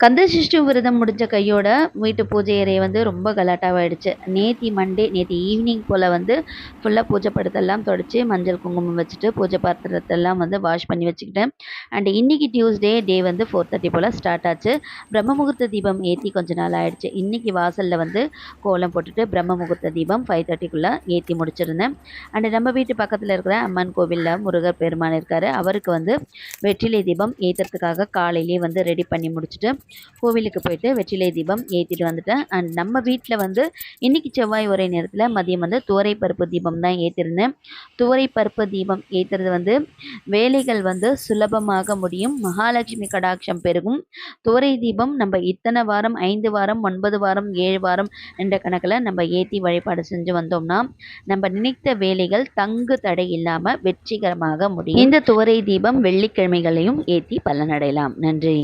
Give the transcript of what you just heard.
கந்தசஷ்டி விரதம் முடிஞ்ச கையோட வீட்டு பூஜை அறையை வந்து ரொம்ப கலாட்டாவாயிடுச்சு. நேற்று ஈவினிங் போல் வந்து ஃபுல்லாக பூஜை படத்தெல்லாம் தொடச்சி மஞ்சள் குங்குமம் வச்சுட்டு பூஜை பாத்திரத்தெல்லாம் வந்து வாஷ் பண்ணி வச்சுக்கிட்டேன். அண்ட் இன்னைக்கு டியூஸ்டே டே வந்து 4:30 போல் ஸ்டார்ட் ஆச்சு. பிரம்ம முகூர்த்த தீபம் ஏற்றி கொஞ்ச நாள் ஆயிடுச்சு. இன்னைக்கு வாசலில் வந்து கோலம் போட்டுட்டு பிரம்ம முகூர்த்த தீபம் 5:30க்குள்ளே ஏற்றி முடிச்சிருந்தேன். அண்ட் நம்ம வீட்டு பக்கத்தில் இருக்கிற அம்மன் கோவிலில் முருகர் பெருமான் இருக்கார். அவருக்கு வந்து வெற்றிலை தீபம் ஏற்றுறதுக்காக காலையிலேயே வந்து ரெடி பண்ணி முடிச்சுட்டு கோவிலுக்கு போயிட்டு வெற்றிலை தீபம் ஏற்றிட்டு வந்துட்டேன். அண்ட் நம்ம வீட்டில் வந்து இன்றைக்கி செவ்வாய் ஒரே நேரத்தில் மதியம் வந்து துவரை பருப்பு தீபம் தான் ஏற்றிருந்தேன். துவரை பருப்பு தீபம் ஏற்றுறது வந்து வேலைகள் வந்து சுலபமாக முடியும், மகாலட்சுமி கடாட்சம் பெருகும். துவரை தீபம் நம்ம இத்தனை வாரம் 5 வாரம் 9 வாரம் 7 வாரம் என்ற கணக்கில் நம்ம ஏற்றி வழிபாடு செஞ்சு வந்தோம்னா நம்ம நினைத்த வேலைகள் தங்கு தடை இல்லாமல் வெற்றிகரமாக முடியும். இந்த துவரை தீபம் வெள்ளிக்கிழமைகளையும் ஏற்றி பலனடையலாம். நன்றி.